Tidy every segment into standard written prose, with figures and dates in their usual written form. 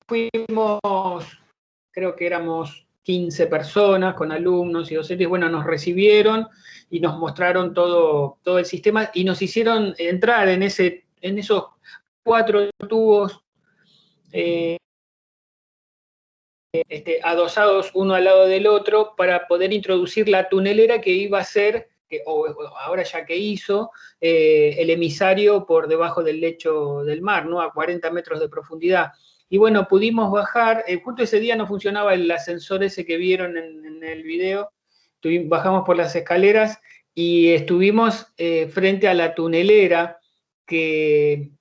fuimos, creo que éramos 15 personas con alumnos y docentes, bueno, nos recibieron y nos mostraron todo el sistema y nos hicieron entrar en esos 4 tubos adosados uno al lado del otro para poder introducir la tunelera que iba a ser, o ahora ya que hizo, el emisario por debajo del lecho del mar, ¿no? A 40 metros de profundidad. Y bueno, pudimos bajar, justo ese día no funcionaba el ascensor ese que vieron en el video, bajamos por las escaleras y estuvimos frente a la tunelera que,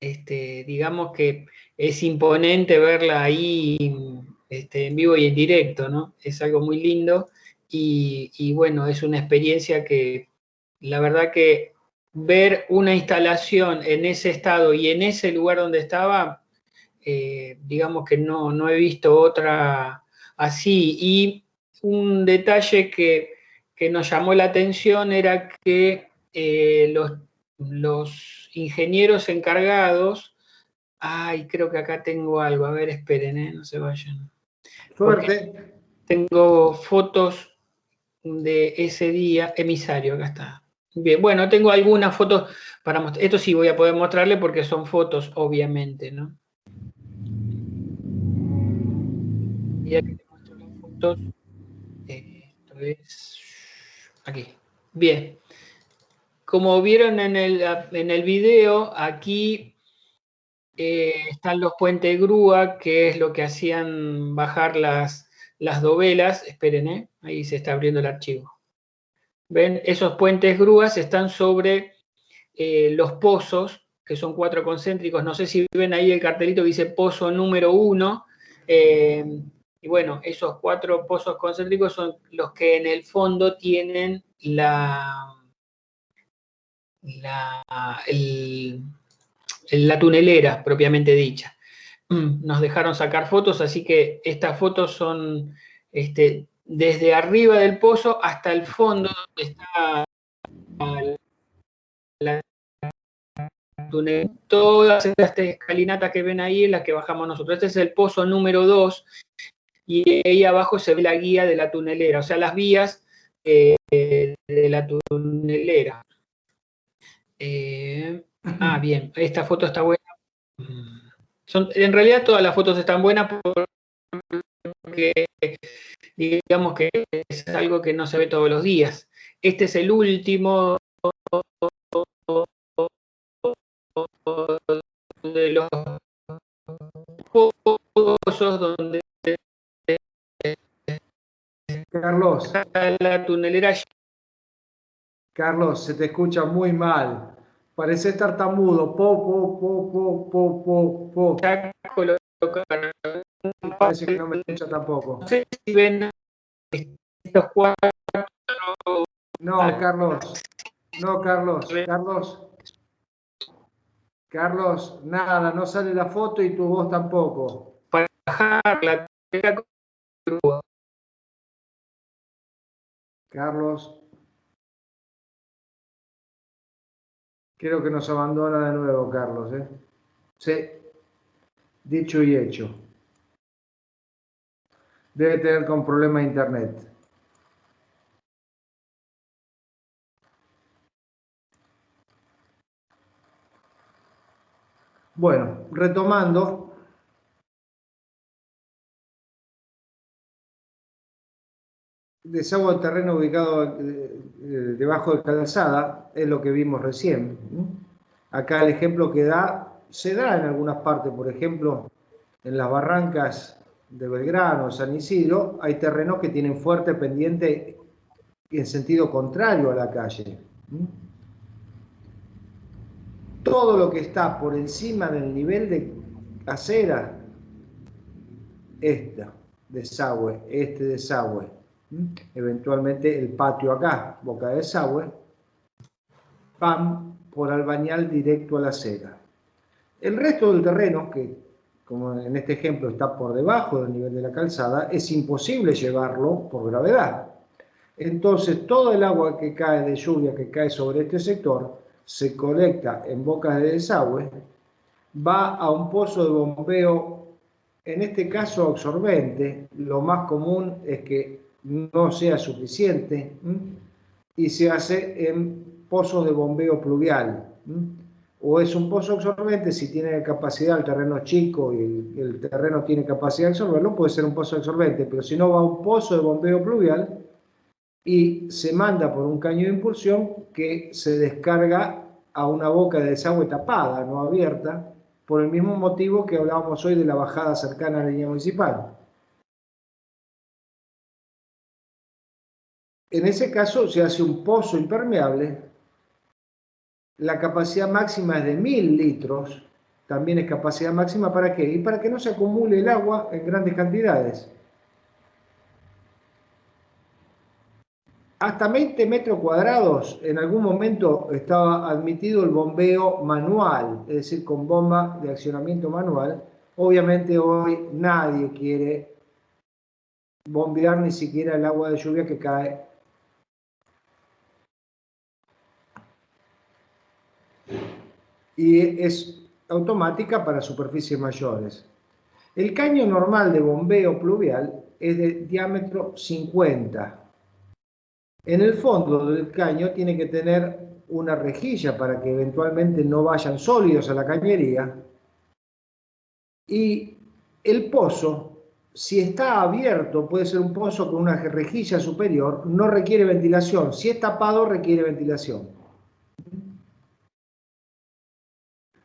digamos que es imponente verla ahí en vivo y en directo, ¿no? Es algo muy lindo y bueno, es una experiencia que la verdad que ver una instalación en ese estado y en ese lugar donde estaba, digamos que no he visto otra así. Y un detalle que nos llamó la atención era que los ingenieros encargados, ay, creo que acá tengo algo, a ver, esperen, no se vayan. Suerte. Porque tengo fotos de ese día, emisario, acá está. Bien, bueno, tengo algunas fotos para mostrar. Esto sí voy a poder mostrarle porque son fotos, obviamente, ¿no? Y aquí te muestro las fotos. Esto es aquí. Bien. Como vieron en el video, aquí están los puentes grúa, que es lo que hacían bajar las dovelas. Esperen, ahí se está abriendo el archivo. ¿Ven? Esos puentes grúas están sobre los pozos, que son 4 concéntricos. No sé si ven ahí el cartelito que dice pozo número 1. Y bueno, esos 4 pozos concéntricos son los que en el fondo tienen la tunelera propiamente dicha. Nos dejaron sacar fotos, así que estas fotos son desde arriba del pozo hasta el fondo donde está la tunelera. Todas estas escalinatas que ven ahí en las que bajamos nosotros. Este es el pozo número 2 y ahí abajo se ve la guía de la tunelera, o sea, las vías de la tunelera. Bien, esta foto está buena. En realidad todas las fotos están buenas porque digamos que es algo que no se ve todos los días. Este es el último de los pozos donde Carlos, la tunelera. Carlos, se te escucha muy mal. Parece tartamudo. Po. Ya colocaron. Parece que no me escucha tampoco. No sé si ven estos 4. No, Carlos. No, Carlos. Carlos, nada, no sale la foto y tu voz tampoco. Para bajar la tunelera con grúa. Carlos. Creo que nos abandona de nuevo, Carlos, ¿eh? Sí. Dicho y hecho. Debe tener con problemas de internet. Bueno, retomando. Desagüe del terreno ubicado debajo de calzada, es lo que vimos recién. Acá el ejemplo que se da en algunas partes, por ejemplo, en las barrancas de Belgrano, San Isidro, hay terrenos que tienen fuerte pendiente en sentido contrario a la calle. Todo lo que está por encima del nivel de acera, desagüe, eventualmente el patio acá, boca de desagüe, van por Albañal directo a la acera. El resto del terreno, que como en este ejemplo está por debajo del nivel de la calzada, es imposible llevarlo por gravedad. Entonces todo el agua que cae de lluvia, que cae sobre este sector, se colecta en bocas de desagüe, va a un pozo de bombeo, en este caso absorbente. Lo más común es que no sea suficiente y se hace en pozos de bombeo pluvial. O es un pozo absorbente, si tiene capacidad, el terreno es chico y el terreno tiene capacidad de absorberlo, puede ser un pozo absorbente, pero si no, va a un pozo de bombeo pluvial y se manda por un caño de impulsión que se descarga a una boca de desagüe tapada, no abierta, por el mismo motivo que hablábamos hoy de la bajada cercana a la línea municipal. En ese caso se hace un pozo impermeable, la capacidad máxima es de 1000 litros, también es capacidad máxima. ¿Para qué? Y para que no se acumule el agua en grandes cantidades. Hasta 20 metros cuadrados, en algún momento estaba admitido el bombeo manual, es decir, con bomba de accionamiento manual. Obviamente hoy nadie quiere bombear ni siquiera el agua de lluvia que cae. Y es automática para superficies mayores. El caño normal de bombeo pluvial es de diámetro 50. En el fondo del caño tiene que tener una rejilla para que eventualmente no vayan sólidos a la cañería. Y el pozo, si está abierto, puede ser un pozo con una rejilla superior, no requiere ventilación. Si es tapado, requiere ventilación.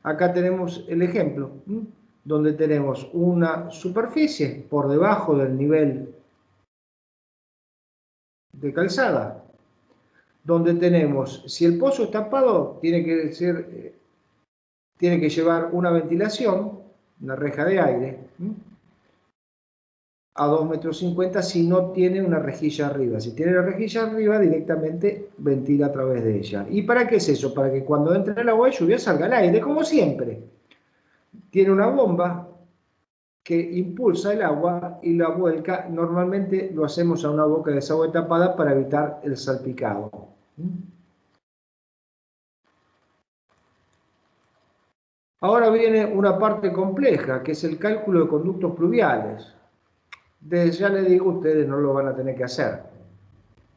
Acá tenemos el ejemplo, donde tenemos una superficie por debajo del nivel de calzada, donde tenemos, si el pozo es tapado, tiene que llevar una ventilación, una reja de aire, a 2,50 metros si no tiene una rejilla arriba. Si tiene la rejilla arriba, directamente ventila a través de ella. ¿Y para qué es eso? Para que cuando entre el agua de lluvia salga el aire, como siempre. Tiene una bomba que impulsa el agua y la vuelca. Normalmente lo hacemos a una boca de desagüe tapada para evitar el salpicado. Ahora viene una parte compleja, que es el cálculo de conductos pluviales. Desde ya les digo, ustedes no lo van a tener que hacer.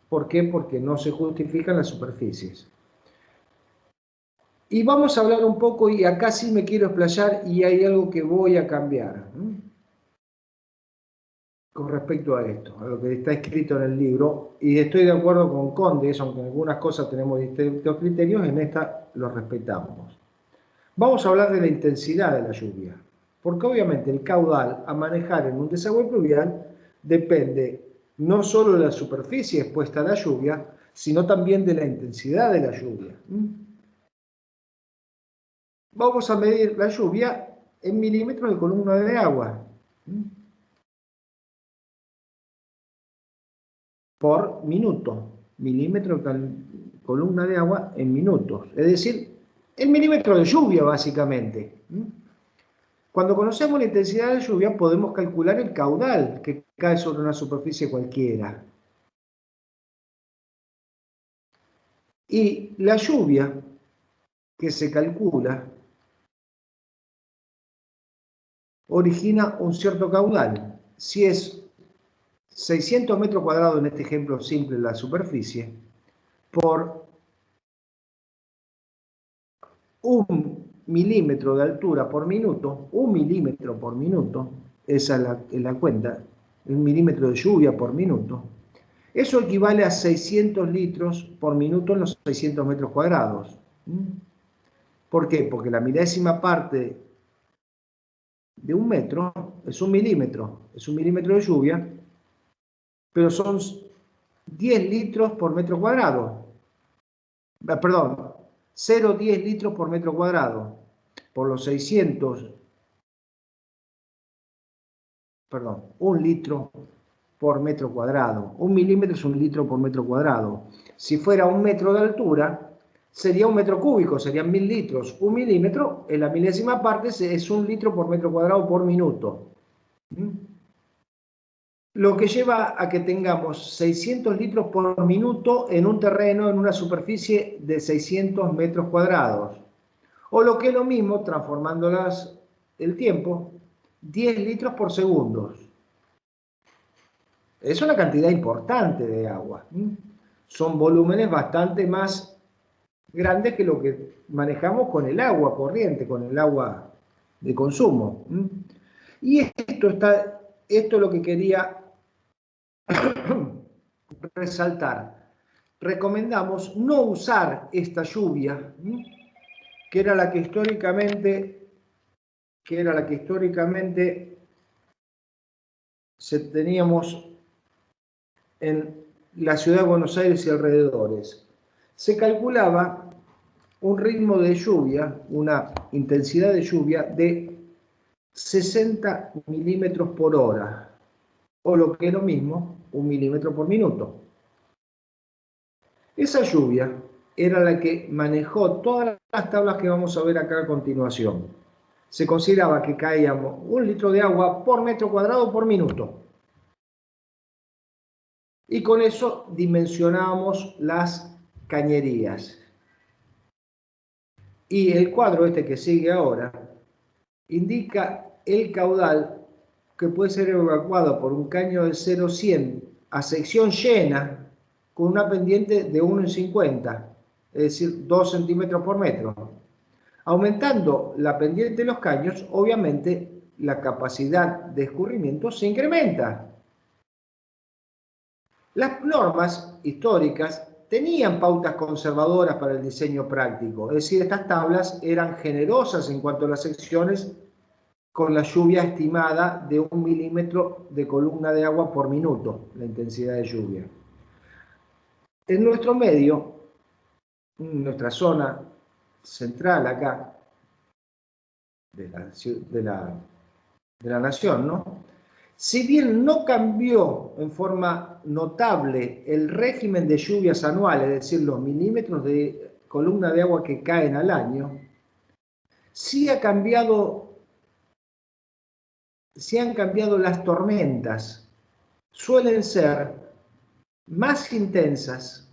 ¿Por qué? Porque no se justifican las superficies. Y vamos a hablar un poco, y acá sí me quiero explayar, y hay algo que voy a cambiar con respecto a esto, a lo que está escrito en el libro, y estoy de acuerdo con Condes, aunque en algunas cosas tenemos distintos criterios, en esta los respetamos. Vamos a hablar de la intensidad de la lluvia, porque obviamente el caudal a manejar en un desagüe pluvial depende no solo de la superficie expuesta a la lluvia, sino también de la intensidad de la lluvia. Vamos a medir la lluvia en milímetros de columna de agua por minuto, milímetro de columna de agua en minutos, es decir, el milímetro de lluvia básicamente. Cuando conocemos la intensidad de lluvia podemos calcular el caudal que cae sobre una superficie cualquiera. Y la lluvia que se calcula origina un cierto caudal. Si es 600 metros cuadrados, en este ejemplo simple, la superficie, por 1 milímetro de altura por minuto, 1 milímetro por minuto, esa es la cuenta, 1 milímetro de lluvia por minuto, eso equivale a 600 litros por minuto en los 600 metros cuadrados. ¿Por qué? Porque la milésima parte de 1 metro es 1 milímetro de lluvia, pero son 10 litros por metro cuadrado. Perdón, 0,10 litros por metro cuadrado. Por los 600, perdón, 1 litro por metro cuadrado. 1 milímetro es 1 litro por metro cuadrado. Si fuera 1 metro de altura, sería 1 metro cúbico, serían 1000 litros. 1 milímetro, en la milésima parte, es 1 litro por metro cuadrado por minuto. Lo que lleva a que tengamos 600 litros por minuto en un terreno, en una superficie de 600 metros cuadrados. O lo que es lo mismo, transformándolas el tiempo, 10 litros por segundo. Es una cantidad importante de agua. Son volúmenes bastante más grandes que lo que manejamos con el agua corriente, con el agua de consumo. Y esto es lo que quería resaltar. Recomendamos no usar esta lluvia, que era la que históricamente teníamos en la ciudad de Buenos Aires y alrededores. Se calculaba un ritmo de lluvia, una intensidad de lluvia de 60 milímetros por hora, o lo que es lo mismo, 1 milímetro por minuto. Esa lluvia era la que manejó todas las tablas que vamos a ver acá a continuación. Se consideraba que caíamos 1 litro de agua por metro cuadrado por minuto. Y con eso dimensionábamos las cañerías. Y el cuadro este que sigue ahora indica el caudal que puede ser evacuado por un caño de 0,100 a sección llena con una pendiente de 1,50, es decir, 2 centímetros por metro. Aumentando la pendiente de los caños, obviamente la capacidad de escurrimiento se incrementa. Las normas históricas tenían pautas conservadoras para el diseño práctico, es decir, estas tablas eran generosas en cuanto a las secciones con la lluvia estimada de 1 milímetro de columna de agua por minuto, la intensidad de lluvia. En nuestro medio, en nuestra zona central acá, de la nación, ¿no? Si bien no cambió en forma notable el régimen de lluvias anuales, es decir, los milímetros de columna de agua que caen al año, sí han cambiado las tormentas. Suelen ser más intensas,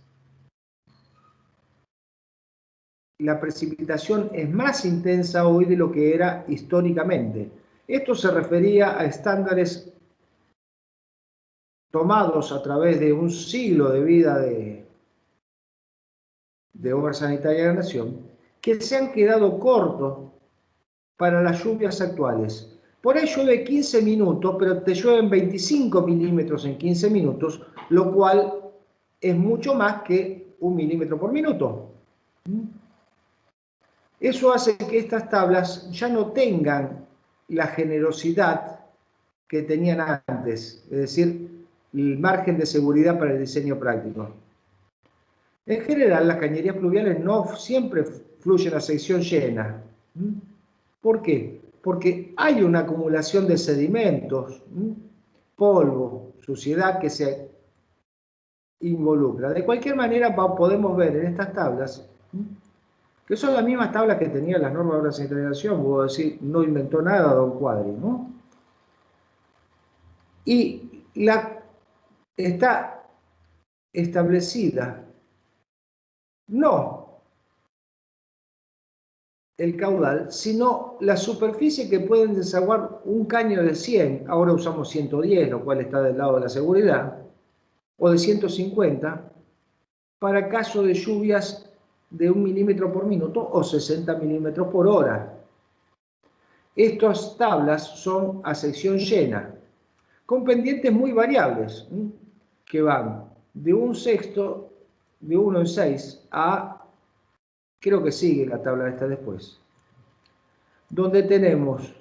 la precipitación es más intensa hoy de lo que era históricamente. Esto se refería a estándares tomados a través de un siglo de vida de Obra Sanitaria de la Nación, que se han quedado cortos para las lluvias actuales. Por ahí llueve 15 minutos, pero te llueven 25 milímetros en 15 minutos, lo cual es mucho más que 1 milímetro por minuto. Eso hace que estas tablas ya no tengan la generosidad que tenían antes, es decir, el margen de seguridad para el diseño práctico. En general, las cañerías pluviales no siempre fluyen a sección llena. ¿Por qué? Porque hay una acumulación de sedimentos, polvo, suciedad que se involucra. De cualquier manera, podemos ver en estas tablas, que son las mismas tablas que tenían las normas de obra sanitaria de la nación, puedo decir, no inventó nada don Cuadri, ¿no? Y está establecida no el caudal, sino la superficie que pueden desaguar un caño de 100, ahora usamos 110, lo cual está del lado de la seguridad, o de 150, para caso de lluvias de 1 milímetro por minuto o 60 milímetros por hora. Estas tablas son a sección llena, con pendientes muy variables, que van de 1/6, de 1 en 6, a, creo que sigue la tabla esta después, donde tenemos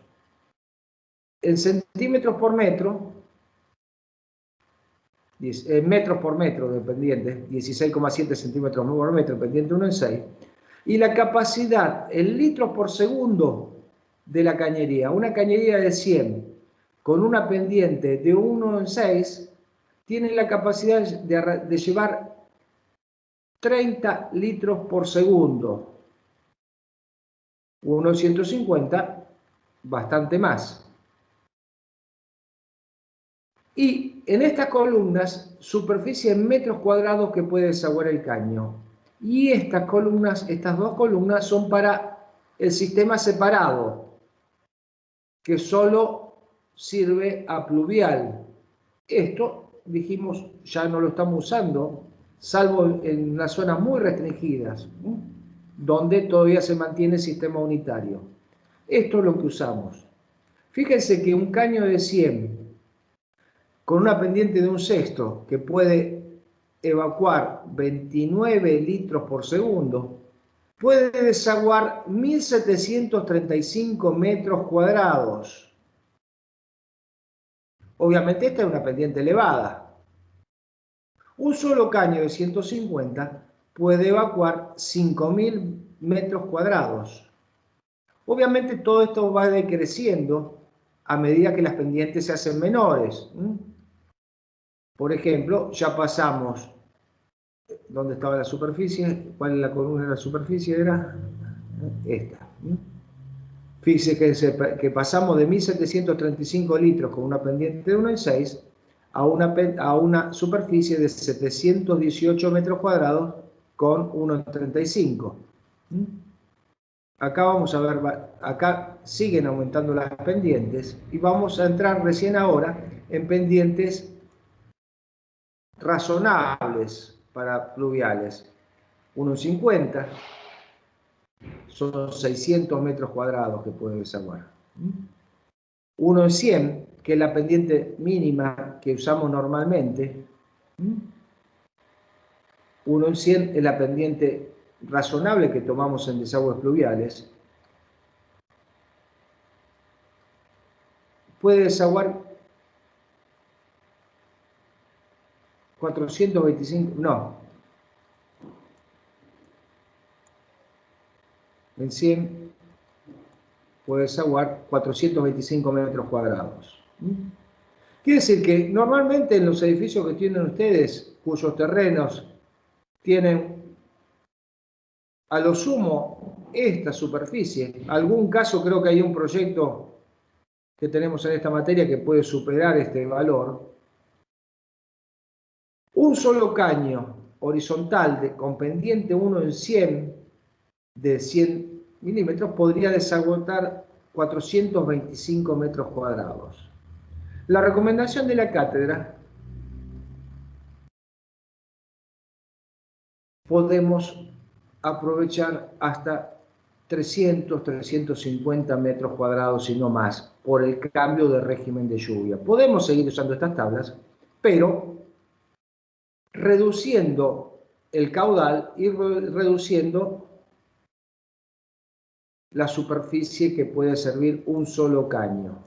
en centímetros por metro, metros por metro de pendiente, 16,7 centímetros por metro, pendiente 1 en 6, y la capacidad en litros por segundo de la cañería. Una cañería de 100 con una pendiente de 1 en 6 tiene la capacidad de llevar 30 litros por segundo. Uno en 150, bastante más. Y en estas columnas, superficie en metros cuadrados que puede desaguar el caño. Y estas dos columnas son para el sistema separado, que solo sirve a pluvial. Esto, dijimos, ya no lo estamos usando, salvo en las zonas muy restringidas, donde todavía se mantiene el sistema unitario. Esto es lo que usamos. Fíjense que un caño de 100 con una pendiente de 1/6 que puede evacuar 29 litros por segundo, puede desaguar 1735 metros cuadrados. Obviamente esta es una pendiente elevada. Un solo caño de 150 puede evacuar 5000 metros cuadrados. Obviamente todo esto va decreciendo a medida que las pendientes se hacen menores. Por ejemplo, ya pasamos, ¿dónde estaba la superficie? ¿Cuál es la columna de la superficie? Era esta. Fíjense que pasamos de 1735 litros con una pendiente de 1,6 a una superficie de 718 metros cuadrados con 1,35. Acá vamos a ver, acá siguen aumentando las pendientes y vamos a entrar recién ahora en pendientes razonables para pluviales. 1,50 son 600 metros cuadrados que puede desaguar. 1,100, que es la pendiente mínima que usamos normalmente. 1,100 es la pendiente razonable que tomamos en desagües pluviales. Puede desaguar 425, no. En 100 puede desaguar 425 metros cuadrados. Quiere decir que normalmente en los edificios que tienen ustedes, cuyos terrenos tienen a lo sumo esta superficie, algún caso creo que hay un proyecto que tenemos en esta materia que puede superar este valor, un solo caño horizontal con pendiente 1/100 de 100 milímetros podría desaguar 425 metros cuadrados. La recomendación de la cátedra: podemos aprovechar hasta 300, 350 metros cuadrados y no más por el cambio de régimen de lluvia. Podemos seguir usando estas tablas, pero reduciendo el caudal y reduciendo la superficie que puede servir un solo caño.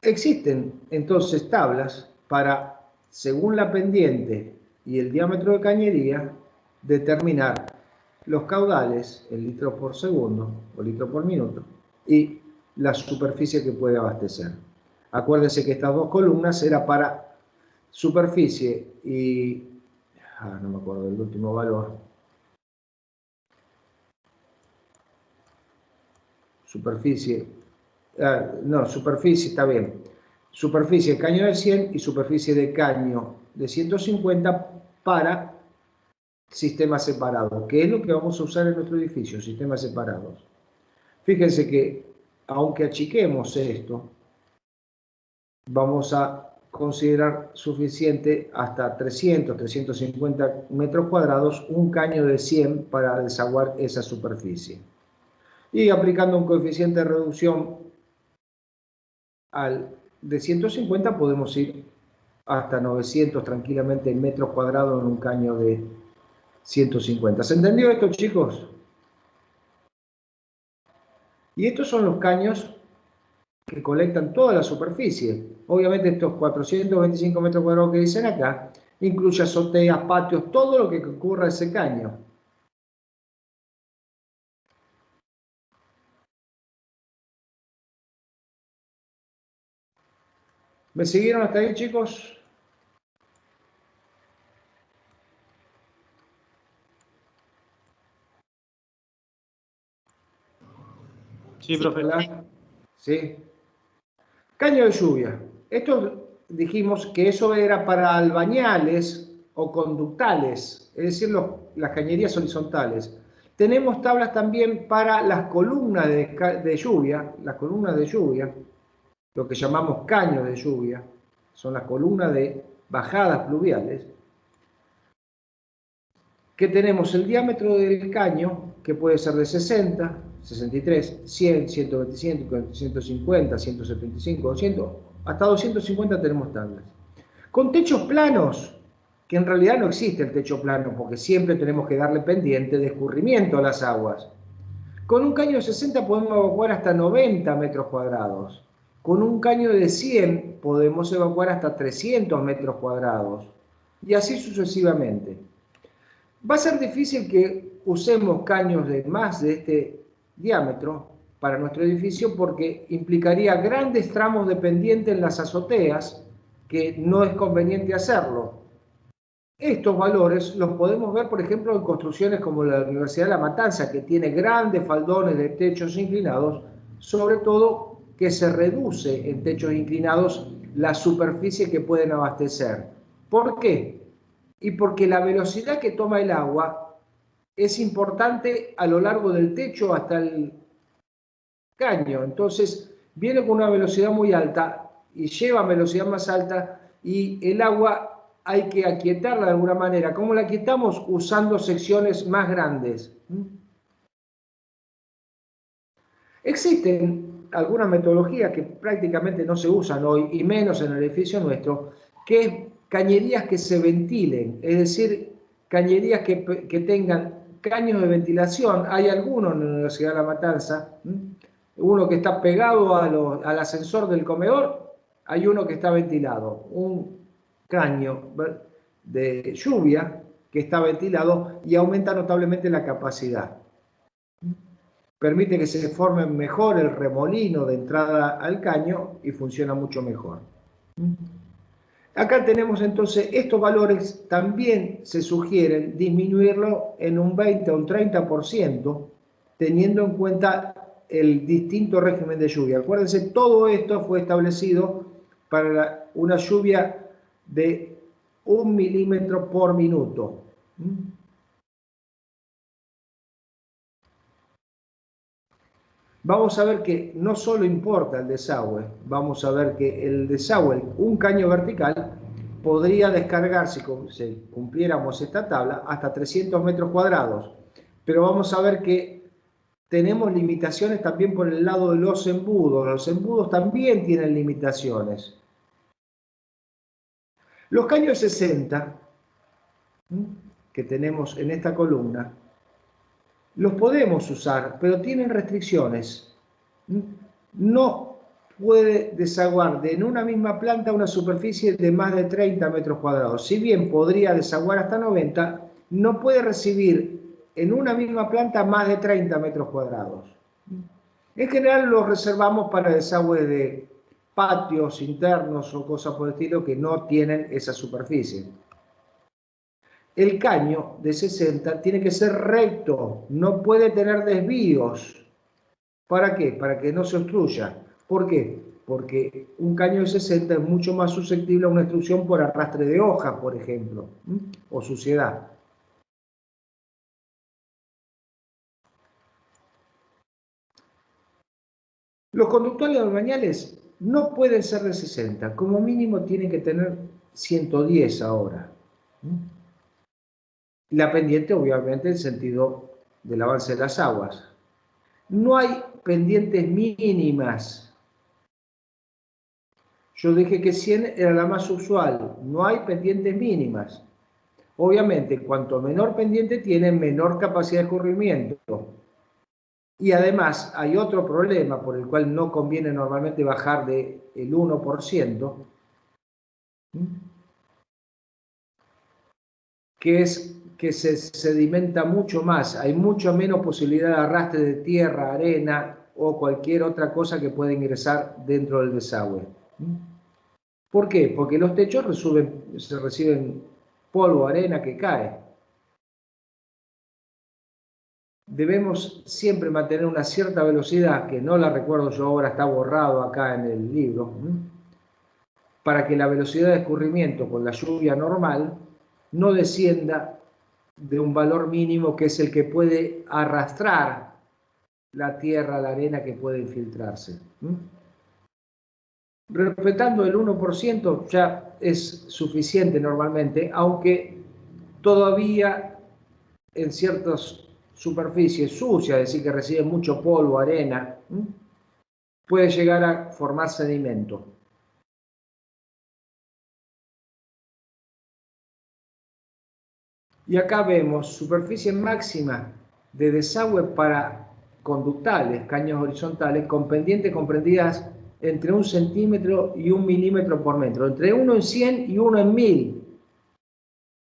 Existen entonces tablas para, según la pendiente y el diámetro de cañería, determinar los caudales en litros por segundo o litros por minuto y la superficie que puede abastecer. Acuérdense que estas dos columnas eran para superficie y... no me acuerdo del último valor. Superficie... no, superficie está bien. Superficie de caño de 100 y superficie de caño de 150 para sistemas separados, que es lo que vamos a usar en nuestro edificio, sistemas separados. Fíjense que, aunque achiquemos esto, vamos a considerar suficiente hasta 300, 350 metros cuadrados un caño de 100 para desaguar esa superficie. Y aplicando un coeficiente de reducción de 150 podemos ir hasta 900 tranquilamente metros cuadrados en un caño de 150. ¿Se entendió esto, chicos? Y estos son los caños que colectan toda la superficie. Obviamente estos 425 metros cuadrados que dicen acá incluye azoteas, patios, todo lo que ocurra ese caño. ¿Me siguieron hasta ahí, chicos? Sí, profe. ¿Sí? Caño de lluvia. Esto dijimos que eso era para albañales o conductales, es decir, las cañerías horizontales. Tenemos tablas también para las columnas de lluvia, lo que llamamos caños de lluvia, son las columnas de bajadas pluviales, que tenemos el diámetro del caño, que puede ser de 60, 63, 100, 125, 150, 175, 200, hasta 250 tenemos tablas. Con techos planos, que en realidad no existe el techo plano, porque siempre tenemos que darle pendiente de escurrimiento a las aguas. Con un caño de 60 podemos evacuar hasta 90 metros cuadrados. Con un caño de 100 podemos evacuar hasta 300 metros cuadrados. Y así sucesivamente. Va a ser difícil que usemos caños de más de este diámetro para nuestro edificio porque implicaría grandes tramos de pendiente en las azoteas, que no es conveniente hacerlo. Estos valores los podemos ver, por ejemplo, en construcciones como la Universidad de La Matanza, que tiene grandes faldones de techos inclinados, sobre todo que se reduce en techos inclinados la superficie que pueden abastecer. ¿Por qué? Y porque la velocidad que toma el agua es importante a lo largo del techo hasta el caño. Entonces, viene con una velocidad muy alta y lleva a velocidad más alta y el agua hay que aquietarla de alguna manera. ¿Cómo la aquietamos? Usando secciones más grandes. Existen algunas metodologías que prácticamente no se usan hoy, y menos en el edificio nuestro, que es cañerías que se ventilen, es decir, cañerías que tengan caños de ventilación. Hay algunos en la Universidad de La Matanza, uno que está pegado al ascensor del comedor, hay uno que está ventilado, un caño de lluvia que está ventilado y aumenta notablemente la capacidad. Permite que se forme mejor el remolino de entrada al caño y funciona mucho mejor. Acá tenemos entonces estos valores, también se sugieren disminuirlo en un 20 o un 30%, teniendo en cuenta el distinto régimen de lluvia. Acuérdense, todo esto fue establecido para una lluvia de 1 milímetro por minuto. Vamos a ver que no solo importa el desagüe, vamos a ver que el desagüe, un caño vertical, podría descargarse, si cumpliéramos esta tabla, hasta 300 metros cuadrados. Pero vamos a ver que tenemos limitaciones también por el lado de los embudos. Los embudos también tienen limitaciones. Los caños 60, que tenemos en esta columna, los podemos usar, pero tienen restricciones. No puede desaguar en una misma planta una superficie de más de 30 metros cuadrados. Si bien podría desaguar hasta 90, no puede recibir en una misma planta más de 30 metros cuadrados. En general los reservamos para desagüe de patios internos o cosas por el estilo que no tienen esa superficie. El caño de 60 tiene que ser recto, no puede tener desvíos. ¿Para qué? Para que no se obstruya. ¿Por qué? Porque un caño de 60 es mucho más susceptible a una obstrucción por arrastre de hojas, por ejemplo, o suciedad. Los conductores de bañales no pueden ser de 60, como mínimo tienen que tener 110 ahora. La pendiente, obviamente, en sentido del avance de las aguas. No hay pendientes mínimas. Yo dije que 100 era la más usual. No hay pendientes mínimas. Obviamente, cuanto menor pendiente tiene, menor capacidad de escurrimiento. Y además hay otro problema por el cual no conviene normalmente bajar del 1%, que es que se sedimenta mucho más, hay mucho menos posibilidad de arrastre de tierra, arena o cualquier otra cosa que pueda ingresar dentro del desagüe. ¿Por qué? Porque los techos reciben polvo, arena que cae. Debemos siempre mantener una cierta velocidad, que no la recuerdo yo ahora, está borrado acá en el libro, para que la velocidad de escurrimiento con la lluvia normal no descienda de un valor mínimo que es el que puede arrastrar la tierra, la arena que puede infiltrarse. Respetando el 1% ya es suficiente normalmente, aunque todavía en ciertas superficies sucias, es decir, que reciben mucho polvo, arena, puede llegar a formar sedimento. Y acá vemos superficie máxima de desagüe para conductales, caños horizontales, con pendientes comprendidas entre 1 centímetro y 1 milímetro por metro, entre 1 en 100 y 1 en 1000,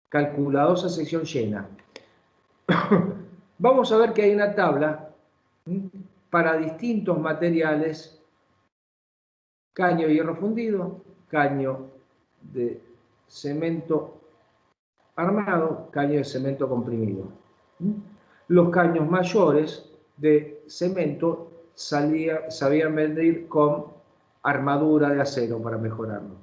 calculados a sección llena. Vamos a ver que hay una tabla para distintos materiales: caño de hierro fundido, caño de cemento armado, caño de cemento comprimido. Los caños mayores de cemento sabían venir con armadura de acero para mejorarlo,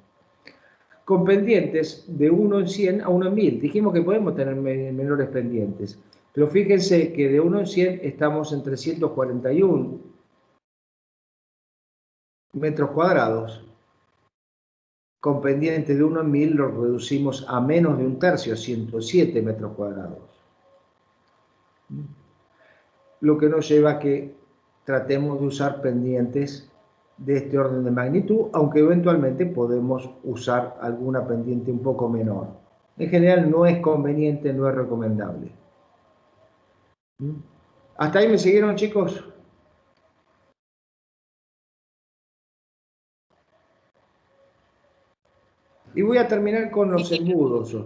con pendientes de 1 en 100 a 1 en 1000. Dijimos que podemos tener menores pendientes, pero fíjense que de 1 en 100 estamos en 341 metros cuadrados. Con pendiente de 1 en 1000 lo reducimos a menos de 1/3, 107 metros cuadrados. Lo que nos lleva a que tratemos de usar pendientes de este orden de magnitud, aunque eventualmente podemos usar alguna pendiente un poco menor. En general no es conveniente, no es recomendable. ¿Hasta ahí me siguieron, chicos? Y voy a terminar con los embudos.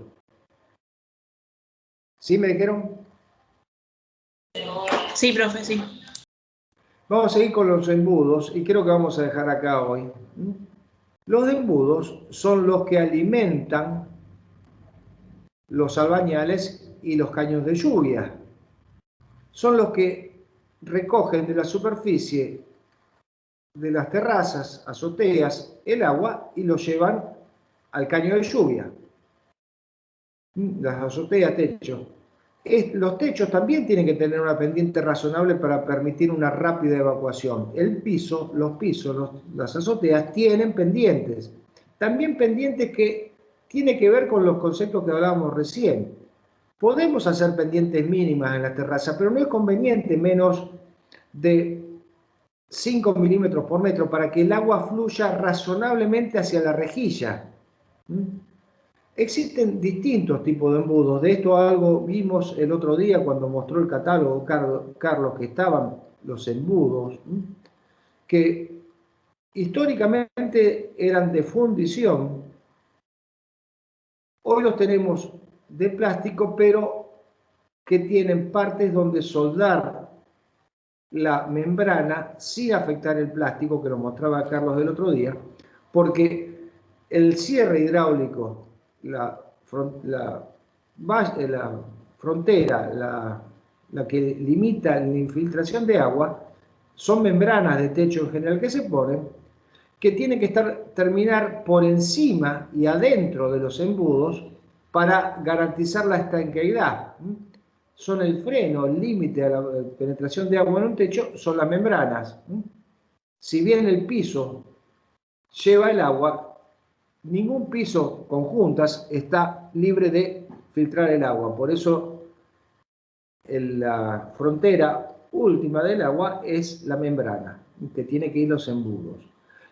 ¿Sí me dijeron? Sí, profe, sí. Vamos a seguir con los embudos y creo que vamos a dejar acá hoy. Los embudos son los que alimentan los albañales y los caños de lluvia. Son los que recogen de la superficie de las terrazas, azoteas, el agua y lo llevan al caño de lluvia. Las azoteas, techo. Los techos también tienen que tener una pendiente razonable para permitir una rápida evacuación. El piso, los pisos, las azoteas tienen pendientes. También pendientes que tienen que ver con los conceptos que hablábamos recién. Podemos hacer pendientes mínimas en la terraza, pero no es conveniente menos de 5 milímetros por metro para que el agua fluya razonablemente hacia la rejilla. Existen distintos tipos de embudos. De esto algo vimos el otro día cuando mostró el catálogo Carlos, que estaban los embudos, que históricamente eran de fundición. Hoy los tenemos de plástico, pero que tienen partes donde soldar la membrana sin afectar el plástico, que lo mostraba Carlos el otro día, porque el cierre hidráulico, la frontera, la que limita la infiltración de agua, son membranas de techo en general que se ponen, que tienen que terminar por encima y adentro de los embudos para garantizar la estanqueidad. Son el freno, el límite a la penetración de agua en un techo, son las membranas. Si bien el piso lleva el agua, ningún piso con juntas está libre de filtrar el agua. Por eso la frontera última del agua es la membrana, que tiene que ir los embudos.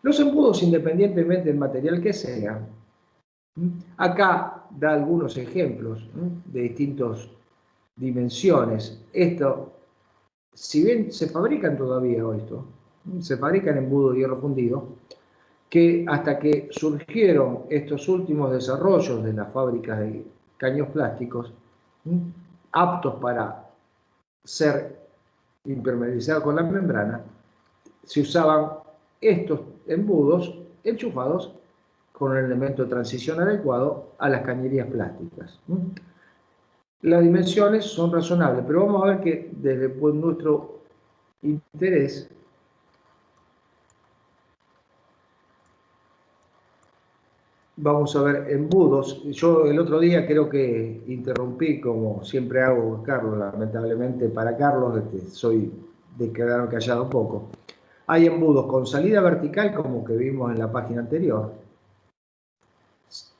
Los embudos, independientemente del material que sea, acá da algunos ejemplos de distintas dimensiones. Esto, si bien se fabrican todavía hoy, se fabrican embudos de hierro fundido, que hasta que surgieron estos últimos desarrollos de las fábricas de caños plásticos, aptos para ser impermeabilizados con la membrana, se usaban estos embudos enchufados con el elemento de transición adecuado a las cañerías plásticas. Las dimensiones son razonables, pero vamos a ver que desde nuestro interés Vamos a ver embudos. Yo el otro día creo que interrumpí, como siempre hago, Carlos, lamentablemente para Carlos, soy de quedarme callado un poco. Hay embudos con salida vertical, como que vimos en la página anterior.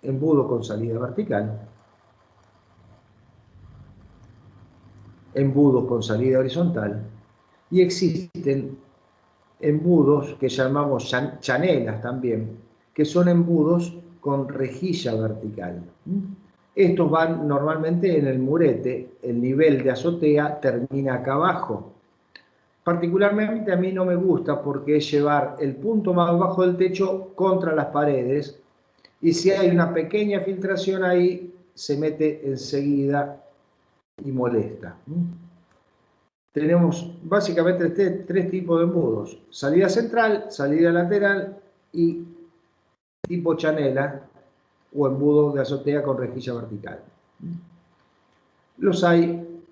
Embudo con salida vertical. Embudos con salida horizontal. Y existen embudos que llamamos chanelas también, que son embudos con rejilla vertical. Estos van normalmente en el murete, el nivel de azotea termina acá abajo. Particularmente a mí no me gusta porque es llevar el punto más bajo del techo contra las paredes y si hay una pequeña filtración ahí se mete enseguida y molesta. Tenemos básicamente tres tipos de embudos: salida central, salida lateral y tipo chanela o embudo de azotea con rejilla vertical. Los hay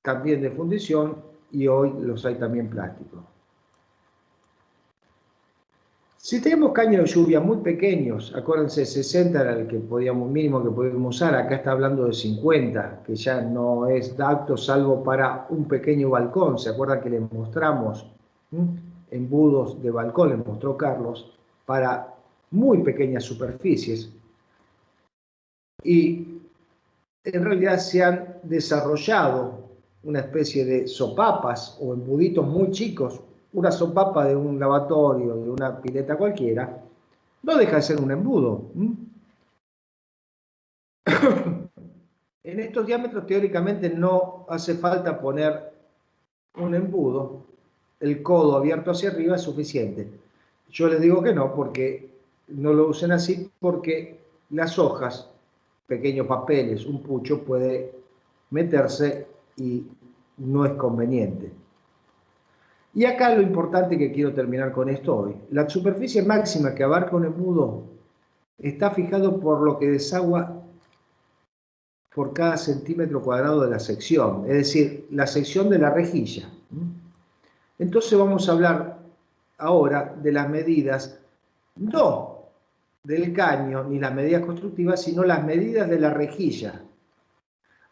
también de fundición y hoy los hay también plásticos. Si tenemos caños de lluvia muy pequeños, acuérdense, 60 era el que podíamos, mínimo que podíamos usar, acá está hablando de 50, que ya no es apto salvo para un pequeño balcón. ¿Se acuerdan que les mostramos embudos de balcón? Les mostró Carlos, para muy pequeñas superficies. Y en realidad se han desarrollado una especie de sopapas o embuditos muy chicos. Una sopapa de un lavatorio, de una pileta cualquiera, no deja de ser un embudo. En estos diámetros teóricamente no hace falta poner un embudo, el codo abierto hacia arriba es suficiente. Yo les digo que no, porque no lo usen así, porque las hojas, pequeños papeles, un pucho puede meterse y no es conveniente. Y acá lo importante, que quiero terminar con esto hoy: la superficie máxima que abarca un embudo está fijado por lo que desagua por cada centímetro cuadrado de la sección, es decir, la sección de la rejilla. Entonces vamos a hablar ahora de las medidas, no del caño ni las medidas constructivas, sino las medidas de la rejilla.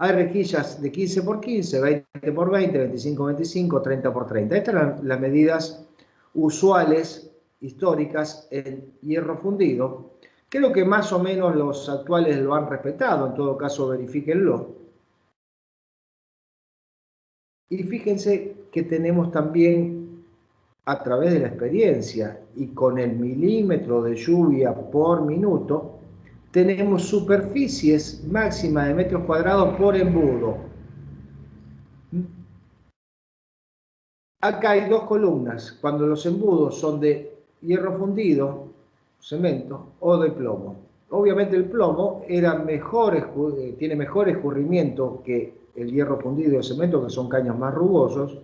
Hay rejillas de 15 por 15, 20 por 20, 25 por 25, 30 por 30. Estas son las medidas usuales, históricas, en hierro fundido. Creo que más o menos los actuales lo han respetado, en todo caso verifíquenlo. Y fíjense que tenemos también, a través de la experiencia y con el milímetro de lluvia por minuto, tenemos superficies máximas de metros cuadrados por embudo. Acá hay dos columnas, cuando los embudos son de hierro fundido, cemento, o de plomo. Obviamente el plomo tiene mejor escurrimiento que el hierro fundido de cemento, que son caños más rugosos,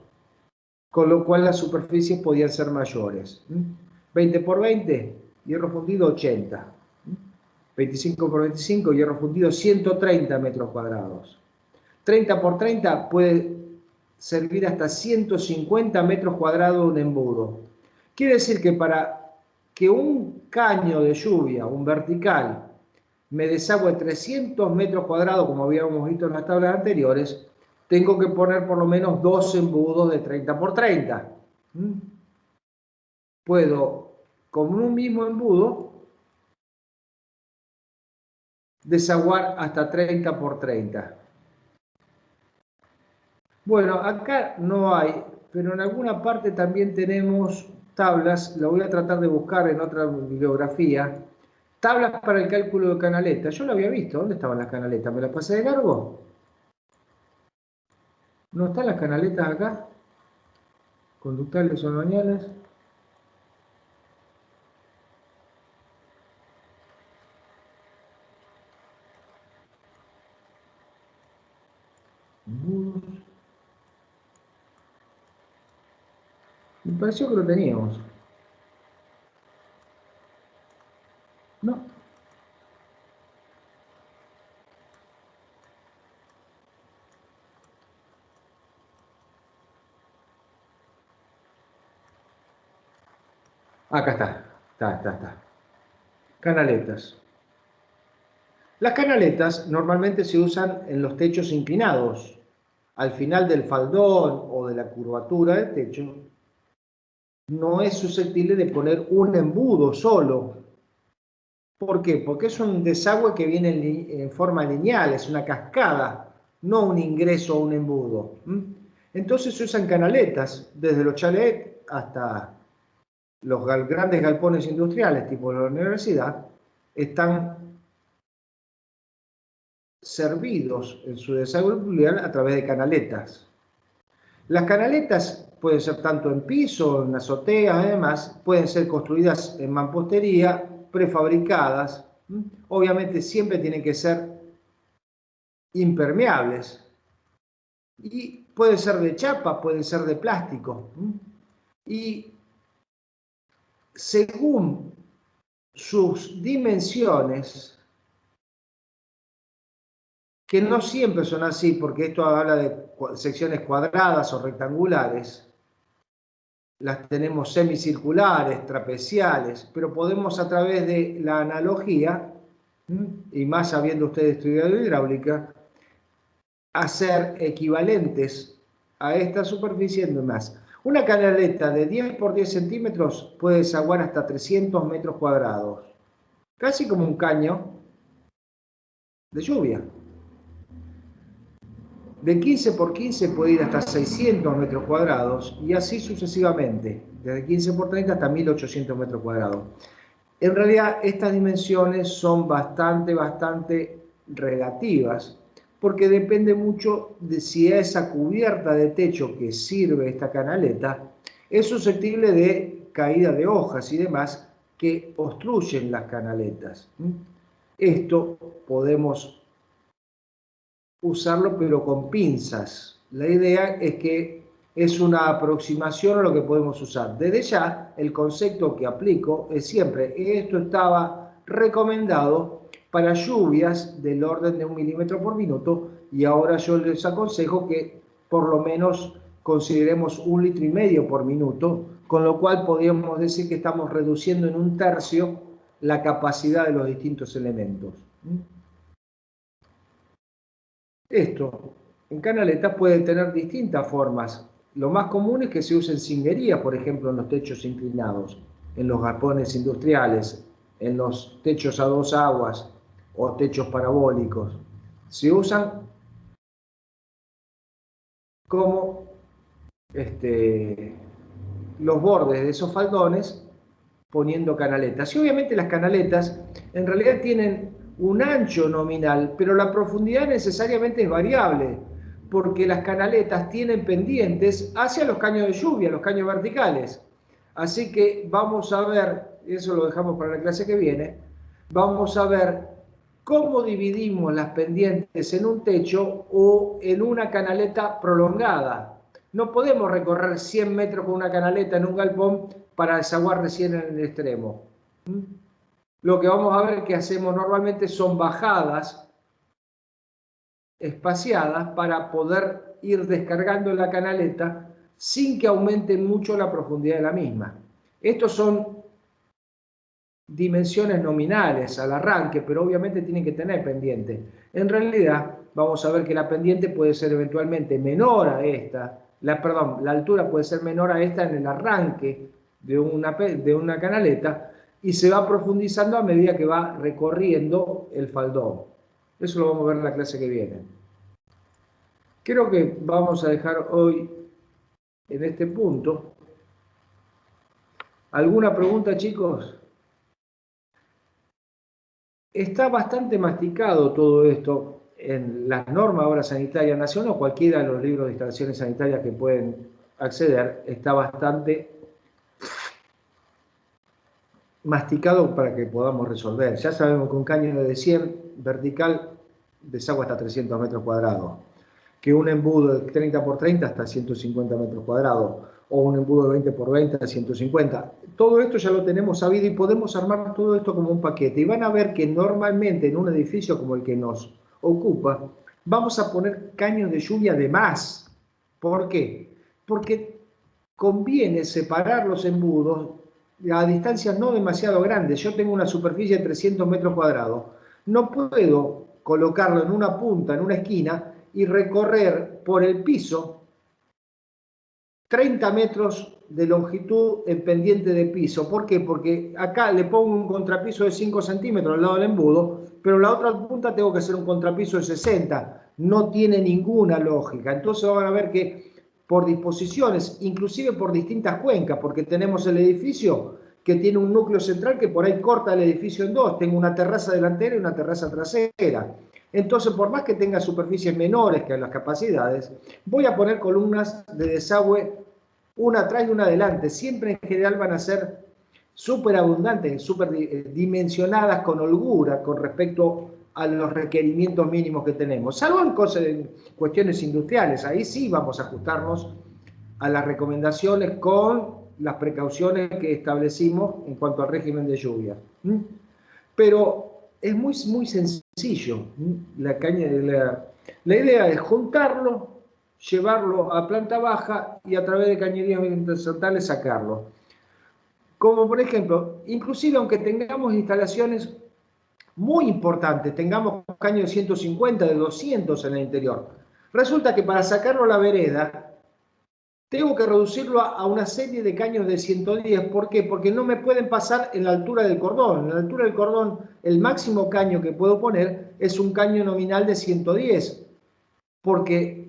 con lo cual las superficies podían ser mayores. 20 por 20, hierro fundido 80. 25 por 25, hierro fundido 130 metros cuadrados. 30 por 30 puede servir hasta 150 metros cuadrados un embudo. Quiere decir que para que un caño de lluvia, un vertical, me desagüe 300 metros cuadrados, como habíamos visto en las tablas anteriores, tengo que poner por lo menos dos embudos de 30 por 30. Puedo, con un mismo embudo, desaguar hasta 30 por 30. Bueno, acá no hay, pero en alguna parte también tenemos tablas, lo voy a tratar de buscar en otra bibliografía, tablas para el cálculo de canaletas. Yo lo había visto, ¿dónde estaban las canaletas? ¿Me las pasé de largo? ¿No están las canaletas acá? Conductales o manuales. Me pareció que lo teníamos. No. Acá está. Está. Canaletas. Las canaletas normalmente se usan en los techos inclinados. Al final del faldón o de la curvatura del techo, no es susceptible de poner un embudo solo. ¿Por qué? Porque es un desagüe que viene en forma lineal, es una cascada, no un ingreso o un embudo. Entonces se usan canaletas, desde los chalets hasta los grandes galpones industriales, tipo la universidad, están servidos en su desagüe pluvial a través de canaletas. Las canaletas pueden ser tanto en piso, en azotea, además, pueden ser construidas en mampostería, prefabricadas. Obviamente siempre tienen que ser impermeables. Y pueden ser de chapa, pueden ser de plástico. Y según sus dimensiones, que no siempre son así, porque esto habla de secciones cuadradas o rectangulares, las tenemos semicirculares, trapeciales, pero podemos a través de la analogía, y más habiendo ustedes estudiado hidráulica, hacer equivalentes a esta superficie en más. Una canaleta de 10 por 10 centímetros puede desaguar hasta 300 metros cuadrados, casi como un caño de lluvia. De 15 por 15 puede ir hasta 600 metros cuadrados y así sucesivamente, desde 15 por 30 hasta 1800 metros cuadrados. En realidad estas dimensiones son bastante relativas porque depende mucho de si esa cubierta de techo que sirve esta canaleta es susceptible de caída de hojas y demás que obstruyen las canaletas. Esto podemos usarlo pero con pinzas. La idea es que es una aproximación a lo que podemos usar. Desde ya, el concepto que aplico es siempre, esto estaba recomendado para lluvias del orden de 1 milímetro por minuto y ahora yo les aconsejo que por lo menos consideremos 1,5 litros por minuto, con lo cual podríamos decir que estamos reduciendo en 1/3 la capacidad de los distintos elementos. Esto en canaletas puede tener distintas formas. Lo más común es que se usen cinguerías, por ejemplo, en los techos inclinados, en los galpones industriales, en los techos a 2 aguas o techos parabólicos. Se usan como los bordes de esos faldones poniendo canaletas. Y obviamente las canaletas en realidad tienen un ancho nominal, pero la profundidad necesariamente es variable, porque las canaletas tienen pendientes hacia los caños de lluvia, los caños verticales. Así que vamos a ver, eso lo dejamos para la clase que viene, vamos a ver cómo dividimos las pendientes en un techo o en una canaleta prolongada. No podemos recorrer 100 metros con una canaleta en un galpón para desaguar recién en el extremo. Lo que vamos a ver que hacemos normalmente son bajadas espaciadas para poder ir descargando la canaleta sin que aumente mucho la profundidad de la misma. Estos son dimensiones nominales al arranque, pero obviamente tienen que tener pendiente. En realidad vamos a ver que la pendiente puede ser eventualmente menor a esta, la altura puede ser menor a esta en el arranque de una canaleta y se va profundizando a medida que va recorriendo el faldón. Eso lo vamos a ver en la clase que viene. Creo que vamos a dejar hoy en este punto. ¿Alguna pregunta, chicos? Está bastante masticado todo esto en las normas ahora sanitarias nacionales o cualquiera de los libros de instalaciones sanitarias que pueden acceder. Está bastante masticado para que podamos resolver. Ya sabemos que un caño de 100 vertical desagua hasta 300 metros cuadrados, que un embudo de 30 por 30 hasta 150 metros cuadrados, o un embudo de 20 por 20 a 150. Todo esto ya lo tenemos sabido y podemos armar todo esto como un paquete. Y van a ver que normalmente en un edificio como el que nos ocupa, vamos a poner caños de lluvia de más. ¿Por qué? Porque conviene separar los embudos a distancias no demasiado grandes. Yo tengo una superficie de 300 metros cuadrados. No puedo colocarlo en una punta, en una esquina, y recorrer por el piso 30 metros de longitud en pendiente de piso. ¿Por qué? Porque acá le pongo un contrapiso de 5 centímetros al lado del embudo, pero en la otra punta tengo que hacer un contrapiso de 60. No tiene ninguna lógica. Entonces van a ver que por disposiciones, inclusive por distintas cuencas, porque tenemos el edificio que tiene un núcleo central que por ahí corta el edificio en dos. Tengo una terraza delantera y una terraza trasera. Entonces, por más que tenga superficies menores que las capacidades, voy a poner columnas de desagüe una atrás y una adelante. Siempre en general van a ser súper abundantes, súper dimensionadas con holgura con respecto a los requerimientos mínimos que tenemos. Salvo en cuestiones industriales, ahí sí vamos a ajustarnos a las recomendaciones con las precauciones que establecimos en cuanto al régimen de lluvia. Pero es muy, muy sencillo. La idea es juntarlo, llevarlo a planta baja y a través de cañerías horizontales sacarlo. Como por ejemplo, inclusive aunque tengamos instalaciones muy importantes, tengamos caños de 150, de 200 en el interior, resulta que para sacarlo a la vereda tengo que reducirlo a una serie de caños de 110. ¿Por qué? Porque no me pueden pasar en la altura del cordón. En la altura del cordón, el máximo caño que puedo poner es un caño nominal de 110, porque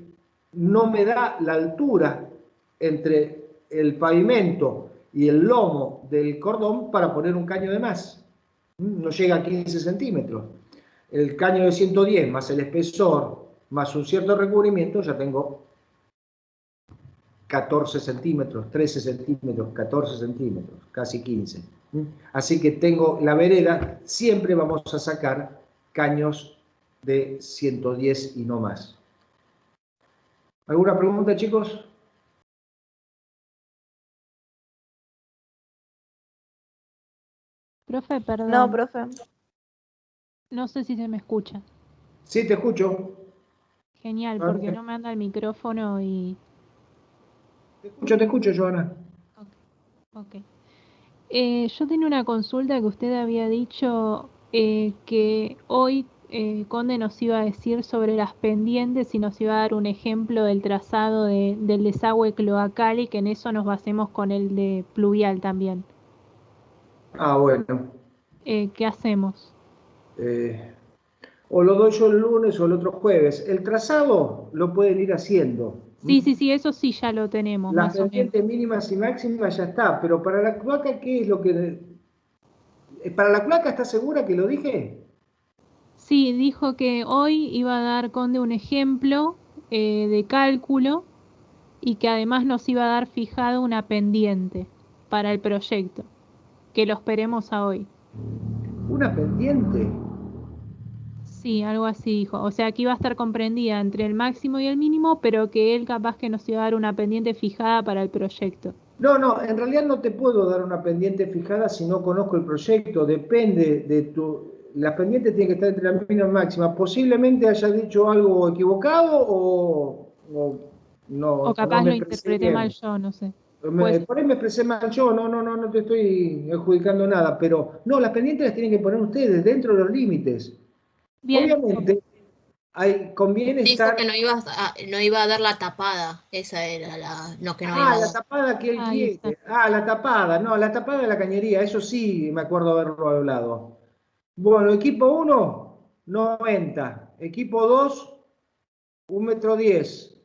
no me da la altura entre el pavimento y el lomo del cordón para poner un caño de más. No llega a 15 centímetros. El caño de 110 más el espesor más un cierto recubrimiento, ya tengo 14 centímetros, 13 centímetros, 14 centímetros, casi 15. Así que tengo la vereda, siempre vamos a sacar caños de 110 y no más. ¿Alguna pregunta, chicos? Profe, perdón. No, profe. No sé si se me escucha. Sí, te escucho. Genial, porque no me anda el micrófono y... Te escucho, Joana. Ok. Yo tenía una consulta que usted había dicho que hoy Conde nos iba a decir sobre las pendientes y nos iba a dar un ejemplo del trazado del desagüe cloacal y que en eso nos basemos con el de pluvial también. Ah, bueno. ¿Qué hacemos? O lo doy yo el lunes o el otro jueves. El trazado lo pueden ir haciendo. Sí, eso sí ya lo tenemos. Las pendientes mínimas y máximas ya está, pero para la cloaca, ¿qué es lo que...? ¿Para la cloaca está segura que lo dije? Sí, dijo que hoy iba a dar Conde un ejemplo de cálculo y que además nos iba a dar fijado una pendiente para el proyecto, que lo esperemos a hoy. ¿Una pendiente? Sí, algo así dijo. O sea, que iba a estar comprendida entre el máximo y el mínimo, pero que él capaz que nos iba a dar una pendiente fijada para el proyecto. No, en realidad no te puedo dar una pendiente fijada si no conozco el proyecto. Depende de tu... Las pendientes tienen que estar entre la mínima y máxima. Posiblemente haya dicho algo equivocado o no. O capaz no me lo interpreté mal yo, no sé. Pues, por ahí me expresé mal yo, no te estoy adjudicando nada, pero no, las pendientes las tienen que poner ustedes dentro de los límites. bien. Obviamente, conviene Dijo estar... que no iba a dar la tapada. Esa era lo que no iba a la dar. tapada que él Ahí quiere. está. La tapada, no, la tapada de la cañería, eso sí me acuerdo haberlo hablado. Bueno, equipo 1, 90. Equipo 2, 1,10 m.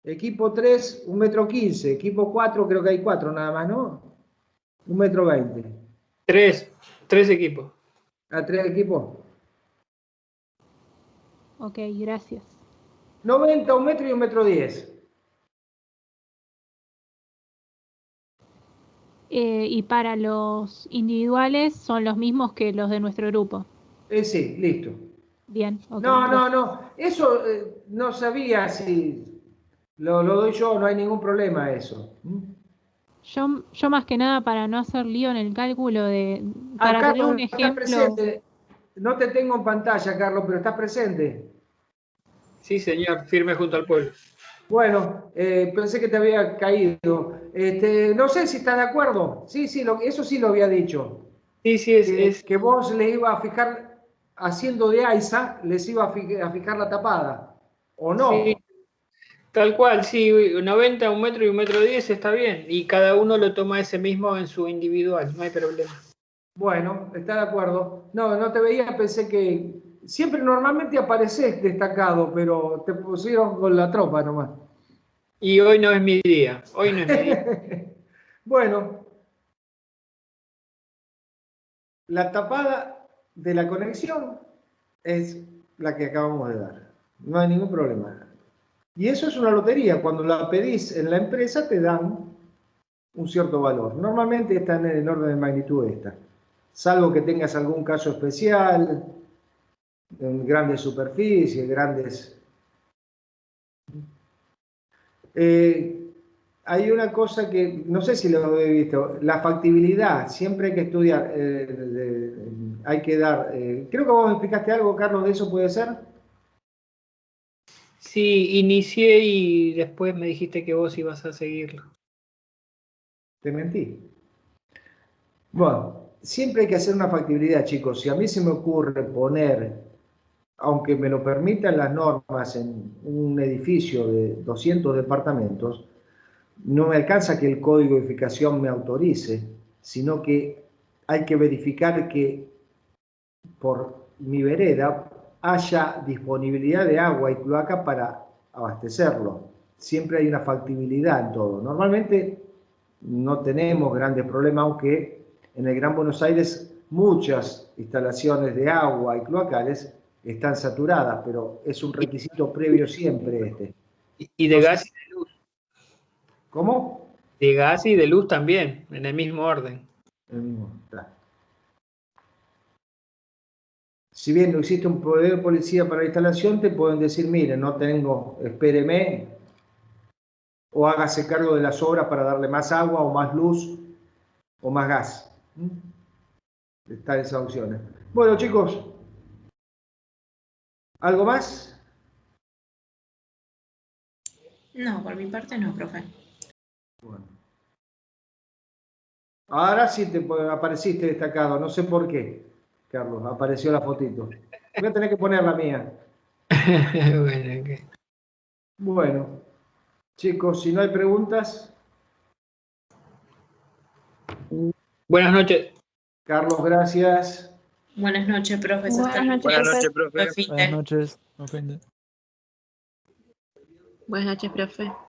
Equipo 3, 1,15 m. Equipo 4, creo que hay 4 nada más, ¿no? 1,20 m. Tres equipos. ¿A 3 equipos? Ok, gracias. 90, 1 metro y 1,10 m. Y para los individuales son los mismos que los de nuestro grupo. Sí, listo. Bien, ok. No. Eso no sabía si lo doy yo, no hay ningún problema eso. Yo más que nada para no hacer lío en el cálculo para tener Carlos, un estás ejemplo. presente. No te tengo en pantalla, Carlos, pero estás presente. Sí, señor, firme junto al pueblo. Bueno, pensé que te había caído. No sé si estás de acuerdo. Sí, eso sí lo había dicho. Sí, sí, Que vos le ibas a fijar, haciendo de AISA, les iba a fijar la tapada. ¿O no? sí, tal cual, sí, 90, 1 metro y 1,10 m está bien. Y cada uno lo toma ese mismo en su individual, no hay problema. Bueno, está de acuerdo. No, no te veía, pensé que siempre normalmente apareces destacado, pero te pusieron con la tropa nomás. Y hoy no es mi día, hoy no es mi día. Bueno, la tapada de la conexión es la que acabamos de dar. No hay ningún problema. Y eso es una lotería. Cuando la pedís en la empresa te dan un cierto valor. Normalmente está en el orden de magnitud esta. Salvo que tengas algún caso especial, en grandes superficies, grandes... hay una cosa que, no sé si lo habéis visto, la factibilidad, siempre hay que estudiar, hay que dar... creo que vos me explicaste algo, Carlos, de eso puede ser. Sí, inicié y después me dijiste que vos ibas a seguirlo. Te mentí. Bueno, siempre hay que hacer una factibilidad, chicos. Si a mí se me ocurre poner, aunque me lo permitan las normas, en un edificio de 200 departamentos, no me alcanza que el código de edificación me autorice, sino que hay que verificar que por mi vereda haya disponibilidad de agua y cloaca para abastecerlo. Siempre hay una factibilidad en todo. Normalmente no tenemos grandes problemas, aunque en el Gran Buenos Aires muchas instalaciones de agua y cloacales están saturadas, pero es un requisito previo siempre este. Y de gas y de luz. ¿Cómo? De gas y de luz también, en el mismo orden. El mismo. Si bien no existe un poder de policía para la instalación, te pueden decir, mire, no tengo, espéreme, o hágase cargo de las obras para darle más agua o más luz o más gas. Están esas opciones. Bueno, chicos, ¿algo más? No, por mi parte no, profe. Bueno. Ahora sí te apareciste destacado, no sé por qué, Carlos, apareció la fotito. Voy a tener que poner la mía. Bueno, okay. Bueno, chicos, si no hay preguntas. Buenas noches. Carlos, gracias. Buenas noches, profe. Buenas noches, Buenas profe. noches, profe. Buenas noches. No ofende. Buenas noches, profe.